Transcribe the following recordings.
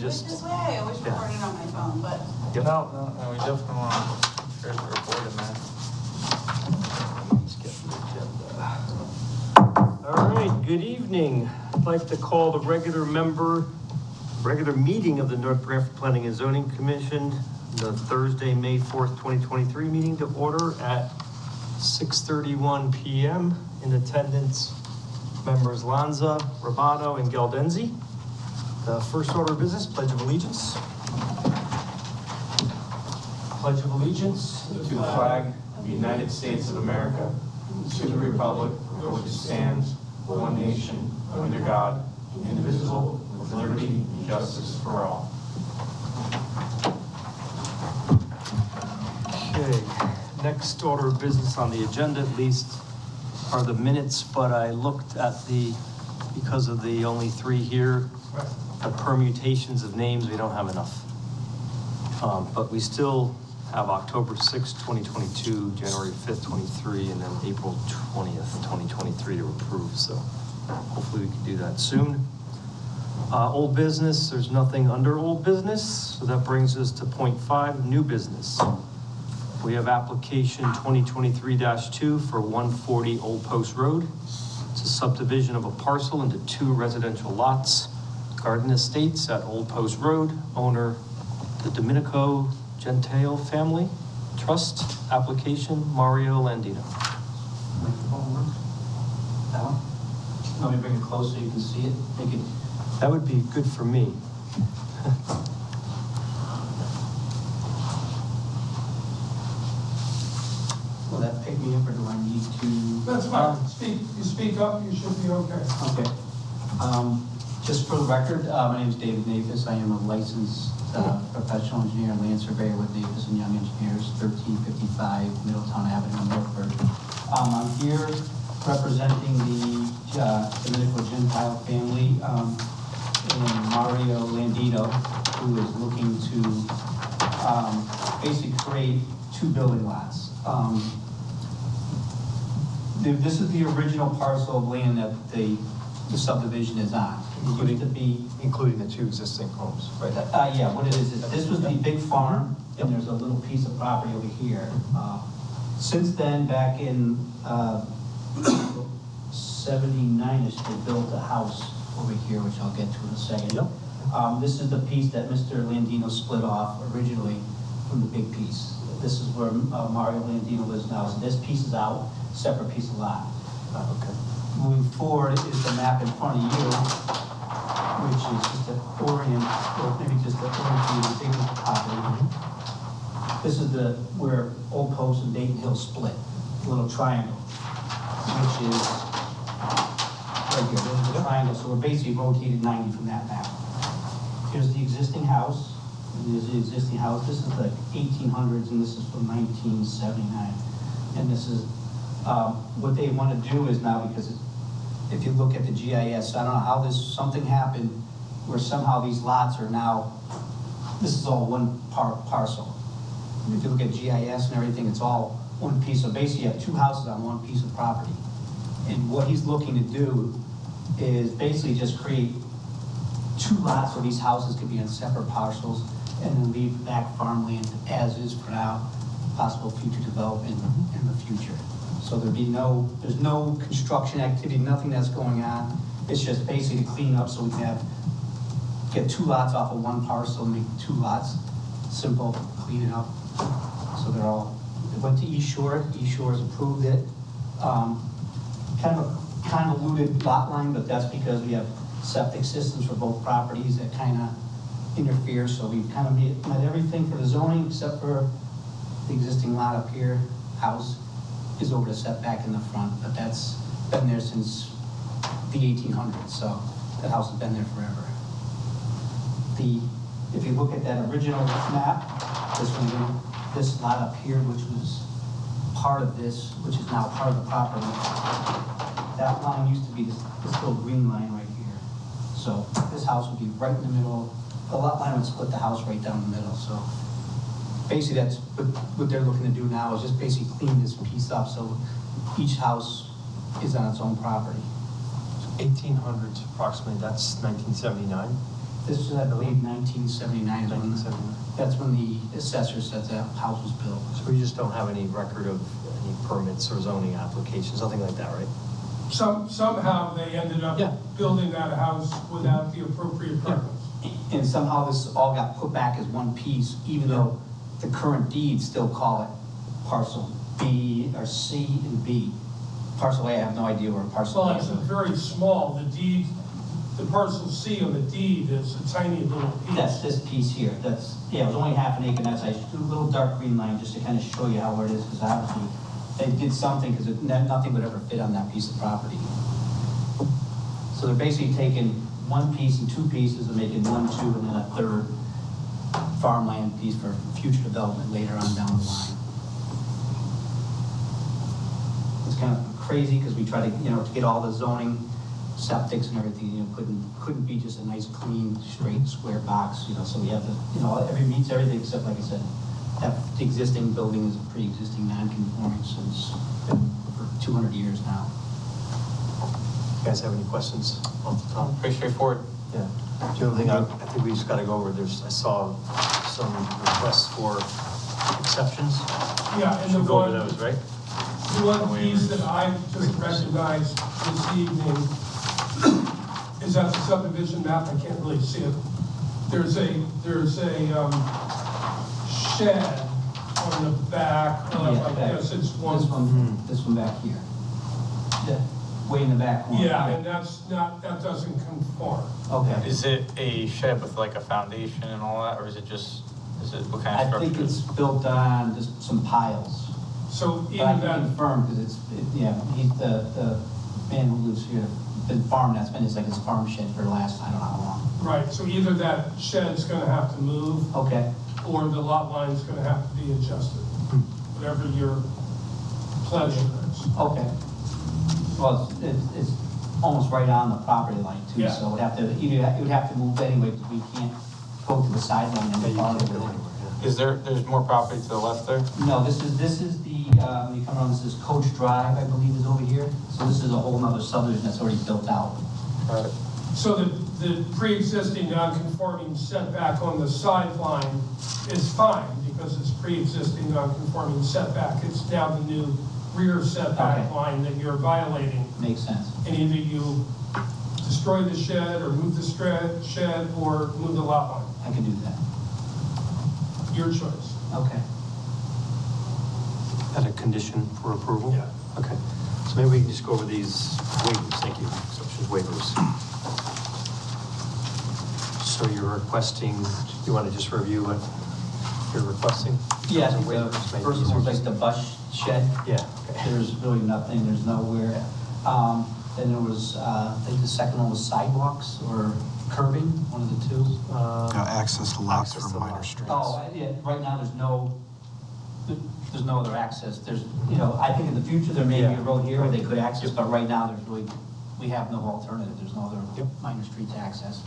just... This way, I always Yeah. record it on my phone, but Yep. No, we definitely want to share the report in that. Let's get the agenda. All right, good evening. I'd like to call the regular meeting of the North Branford Planning and Zoning Commission, the Thursday, May 4th, 2023 meeting to order at 6:31 PM. In attendance, members Lanza, Rabato, and Galdenzi. The first order of business, Pledge of Allegiance. Pledge of Allegiance. To the flag of the United States of America, to the republic for which it stands, one nation, under God, indivisible, with liberty and justice for all. Okay, next order of business on the agenda at least are the minutes, but I looked at because of the only three here, the permutations of names, we don't have enough. But we still have October 6th, 2022, January 5th, 23, and then April 20th, 2023 to approve, so hopefully we can do that soon. Old business, there's nothing under old business, so that brings us to point 5, new business. We have application 2023-2 for 140 Old Post Road. It's a subdivision of a parcel into 2 residential lots. Garden Estates at Old Post Road, owner the Domenico Gentile Family Trust, application Mario Landino. That one? Let me bring it closer so you can see it. Make it. That would be good for me. Will that pick me up or do I need to? That's fine. You speak up, you should be okay. Okay. Just for the record, my name is David Nafis. I am a licensed professional engineer and land surveyor with Nafis and Young Engineers, 1355 Middletown Avenue in Milford. I'm here representing the Domenico Gentile family and Mario Landino, who is looking to basically create 2 building lots. This is the original parcel of land that the subdivision is on. It used to be, Including the 2 existing homes, right? yeah, what it is this was the big farm, and there's a little piece of property over here. Since then, back in 79-ish, they built a house over here, which I'll get to in a second. Yep. This is the piece that Mr. Landino split off originally from the big piece. This is where Mario Landino lives now. So this piece is out, separate piece of lot. Okay. Moving forward is the map in front of you, which is just an orient, or maybe just an orient to the big property. This is where Old Post and Dayton Hill split, a little triangle, which is right here. This is the triangle, so we're basically rotated 90 from that map. Here's the existing house, and there's the existing house. This is the 1800s, and this is from 1979. And this is, what they want to do is now, because if you look at the GIS, I don't know how something happened where somehow these lots are now, this is all one parcel. If you look at GIS and everything, it's all one piece. So basically you have 2 houses on one piece of property. And what he's looking to do is basically just create 2 lots so these houses could be on separate parcels and then leave back farmland as is for now, possible future development in the future. So there's no construction activity, nothing that's going on. It's just basically to clean up so we can get 2 lots off of one parcel and make 2 lots. Simple, clean it up. So it went to East Shore. East Shore's approved it. Kind of a convoluted lot line, but that's because we have septic systems for both properties that kind of interfere. So we kind of met everything for the zoning except for the existing lot up here, house is over the setback in the front, but that's been there since the 1800s, so that house has been there forever. If you look at that original map, this lot up here, which was part of this, which is now part of the property, that line used to be this little green line right here. So this house would be right in the middle. The lot line would split the house right down the middle, so basically that's what they're looking to do now is just basically clean this piece up so each house is on its own property. 1800s approximately, that's 1979? This is, I believe, 1979 is when, 1979. that's when the assessor said the house was built. So we just don't have any record of any permits or zoning applications, nothing like that, right? Somehow they ended up Yeah. building that house without the appropriate permits. And somehow this all got put back as one piece, even though the current deeds still call it parcel B or C and B. Parcel A, I have no idea where parcel Well, A it's is. a very small, the deed, the parcel C on the deed is a tiny little That's piece. this piece here, that's, yeah, it was only half an acre, and that's, I drew a little dark green line just to kind of show you how where it is, because obviously they did something, because nothing would ever fit on that piece of property. So they're basically taking one piece and two pieces and making one, two, and then a third farmland piece for future development later on down the line. It's kind of crazy, because we try to, to get all the zoning, septics and everything, couldn't be just a nice, clean, straight, square box, so we have to, every meets everything except, like I said, that the existing building is a pre-existing non-conforming since, for 200 years now. You guys have any questions off the top? Pretty straightforward. Yeah. The only thing I think we just gotta go over, I saw some requests for exceptions. Yeah, and the Should go over one, those, right? the one piece that I just recognized this evening is that the subdivision map, I can't really see it. There's a shed on the back of, Yeah, I guess it's This one. one back here. Yeah, way in the back corner. Yeah, and that doesn't conform. Okay. Is it a shed with like a foundation and all that, or is it what kind of I structure? think it's built on just some piles. So But I either can that, confirm, because he's the man who lives here, been farming, that's been like his farm shed for the last, I don't know how long. right, so either that shed's gonna have to move, Okay, or the lot line's gonna have to be adjusted, whatever your pleasure is. okay. Well, it's almost right on the property line too, Yeah. so it would have to move anyway, because we can't go to the sideline Yeah, and you follow can't it. go anywhere, There's more property to the left there? No, this is the, when you come around, this is Coach Drive, I believe, is over here. So this is a whole nother subdivision that's already built out. Got it. So the pre-existing non-conforming setback on the sideline is fine, because it's pre-existing non-conforming setback. It's now the new rear setback Okay. line that you're violating. Makes sense. And either you destroy the shed, or move the shed, or move the lot line. I can do that. Your choice. Okay. At a condition for approval? Yeah. Okay, so maybe we can just go over these waivers, thank you, exceptions waivers. So you're requesting, you want to just review what you're requesting? Yeah, I Some think the waivers, maybe first these one are was like just- the bus shed. Yeah, okay. There's really nothing, there's nowhere. Then there was, I think the second one was sidewalks or curbing, one of the two. Access to lots Access for to minor lots. streets. Yeah, right now, there's no other access. There's, I think in the future, there may be a Yeah. road here where they could access, but right now, we have no alternative. There's no other Yep. minor street to access.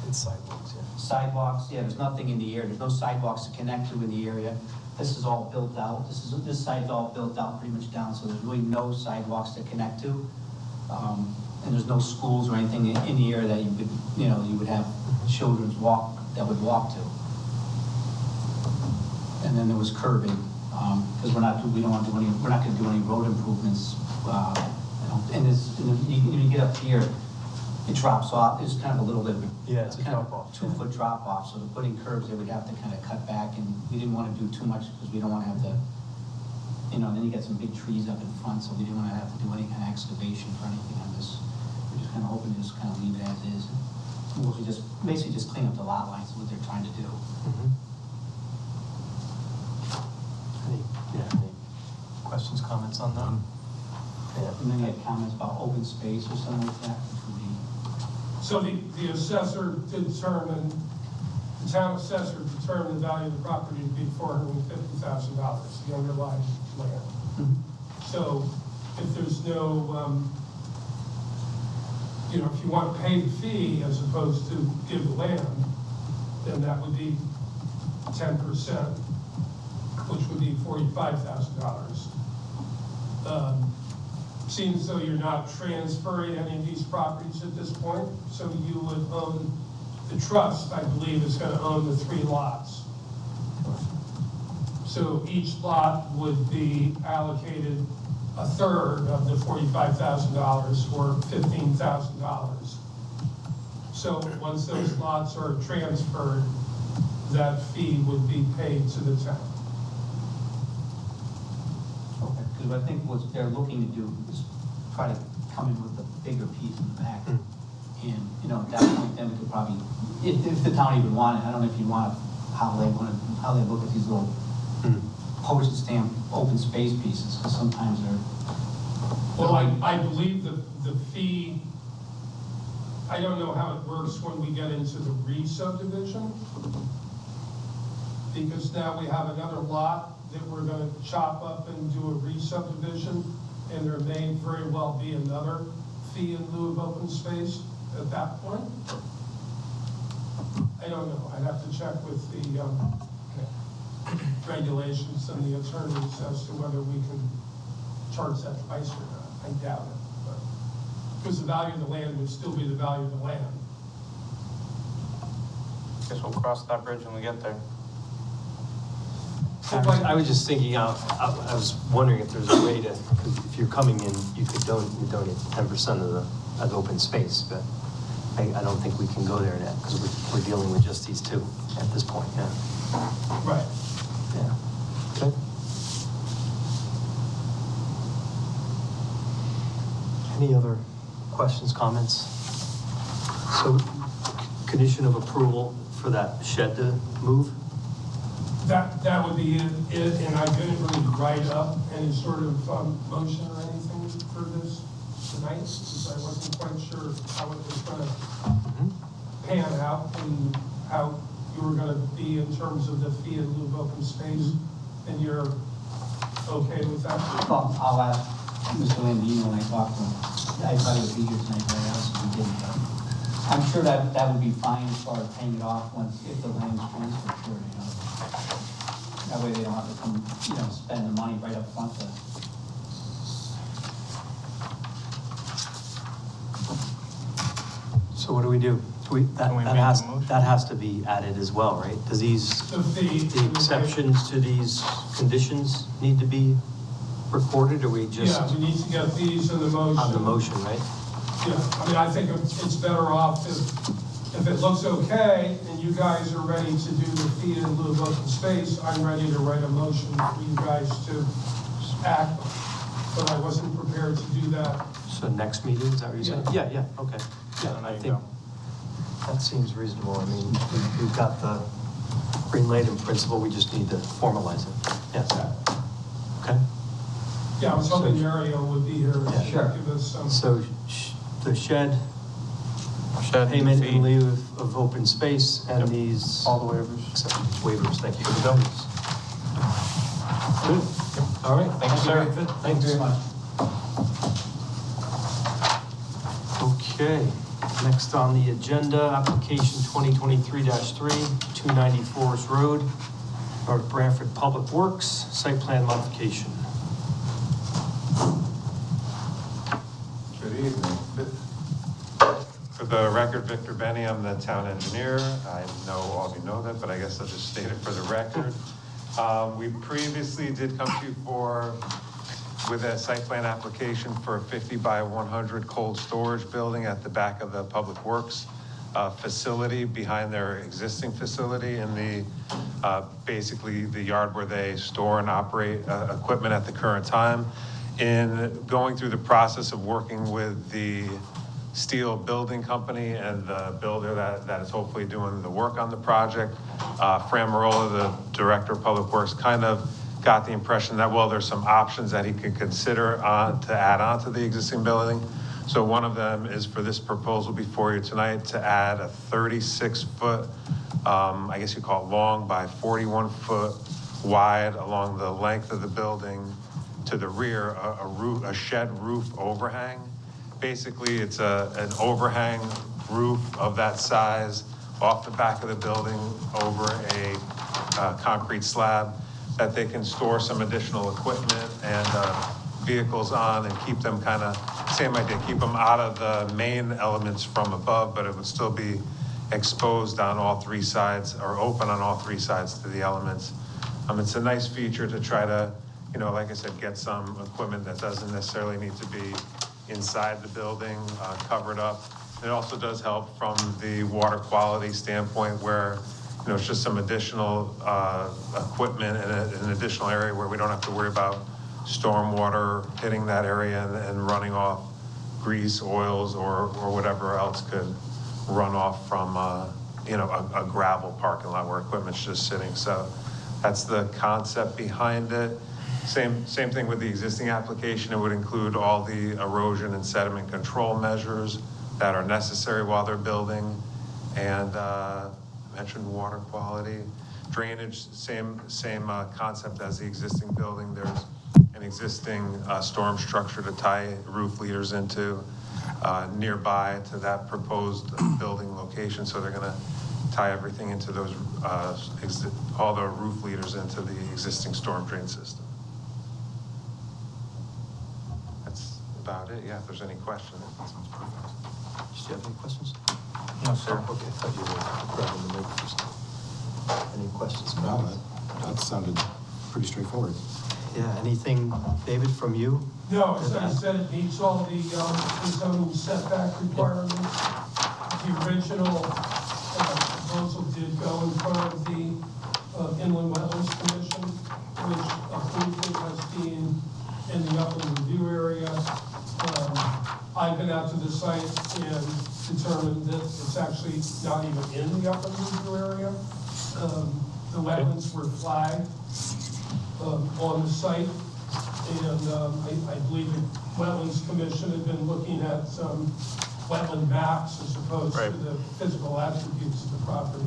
It's sidewalks, yeah. Sidewalks, yeah, there's nothing in the area. There's no sidewalks to connect to in the area. This is all built out. This side's all built out pretty much down, so there's really no sidewalks to connect to. And there's no schools or anything in the area that you could, you would have children's that would walk to. And then there was curbing, because we're not gonna do any road improvements. And you get up here, it drops off, it's kind of a little bit. Yeah, it's a kind of drop off. 2-foot drop off, so to put in curbs, they would have to kind of cut back, and we didn't want to do too much, because we don't want to have to, then you get some big trees up in front, so we didn't want to have to do any kind of excavation for anything on this. We're just kind of hoping to just kind of leave it as is. Mostly basically just clean up the lot lines, is what they're trying to do. Any questions, comments on that? And then you had comments about open space or something like that, which would be, So the assessor determined, the town assessor determined the value of the property to be $450,000, the underlying land. So if there's no, if you want to pay the fee as opposed to give the land, then that would be 10%, which would be $45,000. Seems though you're not transferring any of these properties at this point, so you would own the trust, I believe, is gonna own the 3 lots. So each lot would be allocated a third of the $45,000 or $15,000. So once those lots are transferred, that fee would be paid to the town. Okay, because I think what they're looking to do is try to come in with a bigger piece in the back. And, you know, at that point, then we could probably, if the town even wanted, I don't know if you want, how they look at these little postage stamp open space pieces, because sometimes they're. Well, I believe the fee, I don't know how it works when we get into the re-subdivision, because now we have another lot that we're gonna chop up and do a re-subdivision, and there may very well be another fee in lieu of open space at that point. I don't know, I'd have to check with the regulations and the attorneys as to whether we can charge that price or not. I doubt it, but, because the value of the land would still be the value of the land. Guess we'll cross that bridge when we get there. I was just thinking, I was wondering if there's a way to, 'cause if you're coming in, you could donate 10% of the open space, but I don't think we can go there now, because we're dealing with just these 2 at this point, yeah. Right. Yeah. Okay. Any other questions, comments? So, condition of approval for that shed to move? That would be it, and I didn't really write up any sort of motion or anything for this tonight, because I wasn't quite sure how it was gonna pan out and how you were gonna be in terms of the fee in lieu of open space, and you're okay with that? Well, I'll ask Mr. Landino when I talk to him. I thought he would be here tonight, but I asked him, he didn't. But I'm sure that would be fine as far as paying it off once, if the land is transferred, sure, you know. That way they don't have to come, you know, spend the money right up front to. So what do we do? Can we make a motion? That has to be added as well, right? Does The fee. the exceptions to these conditions need to be recorded, or we just Yeah, we need to get these in the motion. on the motion, right? Yeah, I mean, I think it's better off if it looks okay and you guys are ready to do the fee in lieu of open space, I'm ready to write a motion for you guys to act. But I wasn't prepared to do that. So next meeting, is that what you're saying? Yeah, okay. Yeah, There I you think go. that seems reasonable. I mean, we've got the green light in principle, we just need to formalize it. Yes. Okay. Yeah, I was hoping Mario would be here to Yeah, sure. give us some. So the shed Shed payment fee. in lieu of open space and Yep. these. All the waivers. Acceptance waivers, thank you. Good. Good. All right. Thank you, sir. Good. Thank you very much. Okay, next on the agenda, application 2023-3, 290 Forest Road, North Branford Public Works, site plan modification. Good evening. For the record, Victor Benny, I'm the town engineer. I know all of you know that, but I guess I'll just state it for the record. We previously did come to you with a site plan application for a 50 by 100 cold storage building at the back of the Public Works facility, behind their existing facility in the, basically the yard where they store and operate equipment at the current time. In going through the process of working with the steel building company and the builder that is hopefully doing the work on the project, Fran Marola, the Director of Public Works, kind of got the impression that, well, there's some options that he could consider to add on to the existing building. So one of them is for this proposal before you tonight to add a 36-foot, I guess you call it long, by 41-foot wide along the length of the building to the rear, a shed roof overhang. Basically, it's an overhang roof of that size off the back of the building over a concrete slab that they can store some additional equipment and vehicles on and keep them kind of, same idea, keep them out of the main elements from above, but it would still be exposed on all three sides, or open on all three sides to the elements. It's a nice feature to try to, like I said, get some equipment that doesn't necessarily need to be inside the building, covered up. It also does help from the water quality standpoint where, it's just some additional equipment and an additional area where we don't have to worry about stormwater hitting that area and running off grease, oils, or whatever else could run off from, a gravel parking lot where equipment's just sitting. So that's the concept behind it. Same thing with the existing application. It would include all the erosion and sediment control measures that are necessary while they're building. And mentioned water quality. Drainage, same concept as the existing building. There's an existing storm structure to tie roof leaders into nearby to that proposed building location. So they're gonna tie everything into those, all the roof leaders into the existing storm drain system. That's about it. Yeah, if there's any questions. Sounds perfect. Do you have any questions? No, sir. Okay, I thought you were grabbing the mic first. Any questions? No, that sounded pretty straightforward. Yeah, anything, David, from you? No, as I said, it meets all the zoning setback requirements. The original proposal did go in front of the Inland Wetlands Commission, which approved it as being in the upland review area. I've been out to the site and determined that it's actually not even in the upland review area. The wetlands were flagged on the site, and I believe the Wetlands Commission had been looking at some wetland maps as opposed to the physical attributes of the property.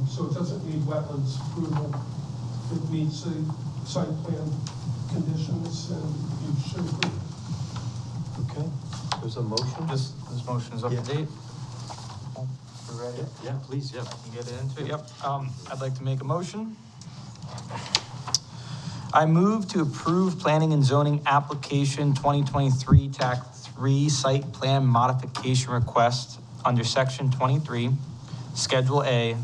So it doesn't need wetlands approval. It meets the site plan conditions, and you should approve. Okay, there's a motion? This motion is up Yeah. to date. We ready? Yeah, please, yeah. You get into it? Yep. I'd like to make a motion. I move to approve planning and zoning application 2023 TAC 3 site plan modification request under section 23, schedule A,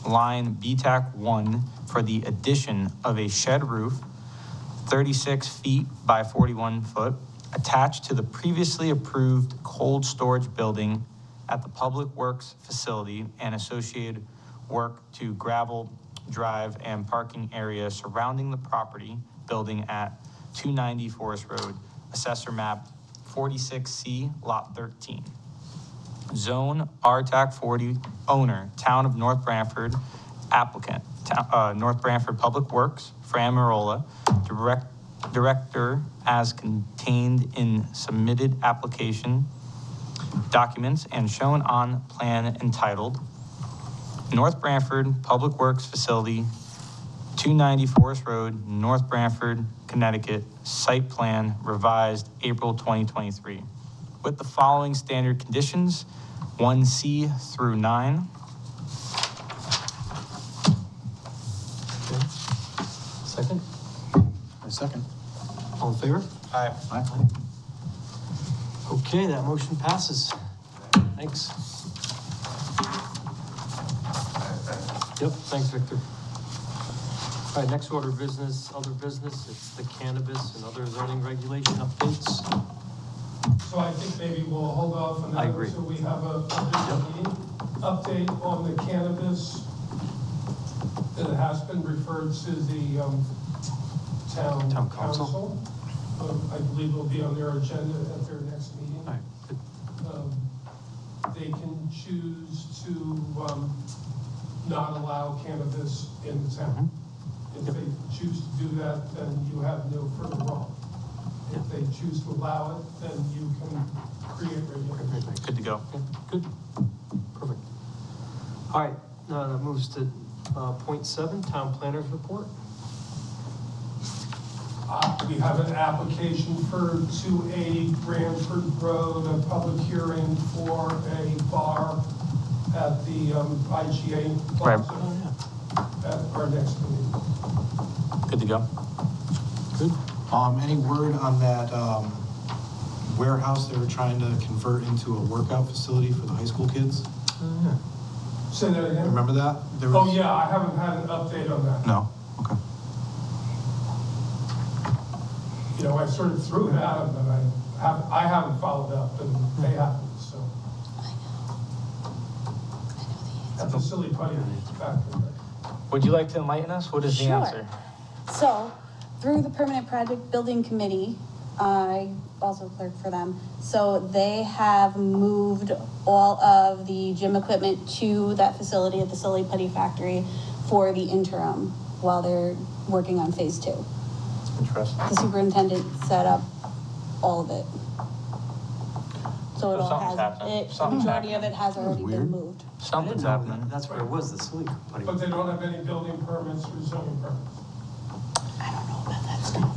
line BTAC 1 for the addition of a shed roof, 36 feet by 41 foot, attached to the previously approved cold storage building at the Public Works facility and associated work to gravel drive and parking area surrounding the property building at 290 Forest Road, Assessor Map 46C, Lot 13. Zone RTAC 40, owner, Town of North Branford, applicant, North Branford Public Works, Fran Marola, director as contained in submitted application documents and shown on plan entitled North Branford Public Works Facility, 290 Forest Road, North Branford, Connecticut, site plan revised April 2023, with the following standard conditions, 1C through 9. Okay. Second? A second. All in favor? Aye. Aye. Okay, that motion passes. Thanks. Yep, thanks, Victor. All right, next order of business, other business, it's the cannabis and other zoning regulation updates. So I think maybe we'll hold off on I that agree. until we have a business meeting. Update on the cannabis. It has been referred to the town council. I believe it'll be on their agenda at their next meeting. All right, good. They can choose to not allow cannabis in the town. If they choose to do that, then you have no further wrong. If they choose to allow it, then you can create regulations. Good to go. Okay, good, perfect. All right, that moves to point 7, town planners report. We have an application for 280 Branford Road, a public hearing for a bar at the IGA Right. Plaza at our next meeting. Good to go. Good. Any word on that warehouse they were trying to convert into a workout facility for the high school kids? Say that again? Remember that? There Oh, was- yeah, I haven't had an update on that. No, okay. You know, I sort of threw it at them, and I haven't followed up, and they haven't, so. That's a silly putty factory. Would you like to enlighten us? What is the Sure. answer? So, through the Permanent Project Building Committee, I also clerk for them. So they have moved all of the gym equipment to that facility at the Silly Putty Factory for the interim while they're working on phase 2. Interesting. The superintendent set up all of it. So it So all something's happening. the Something's majority of it has already weird. been moved. Something's I didn't know happening. That's where it was, the silly putty. But they don't have any building permits or zoning permits. I don't know about that stuff.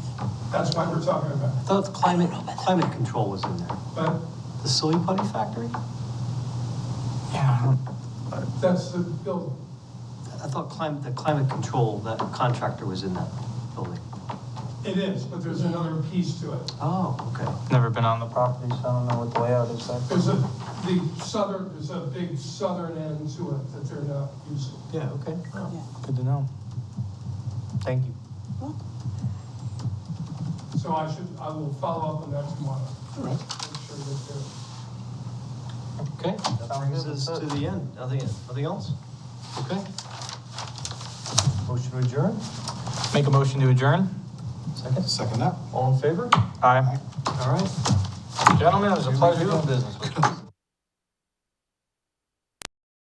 That's why we're talking about I it. thought climate control was in there. But The silly putty factory? Yeah. that's the building. I thought the climate control, that contractor was in that building. It is, but there's another piece to it. Oh, okay. Never been on the property, so I don't know what the layout is like. There's a big southern end to it that they're not using. Yeah, okay. Yeah. Good to know. Thank you. Well, So I will follow up on that tomorrow. All right. Make sure that Okay, they're. that brings us to the end. Nothing else? Okay. Motion to adjourn? Make a motion to adjourn? Second? Second that. All in favor? Aye. All right. Gentlemen, it was a pleasure doing business with you.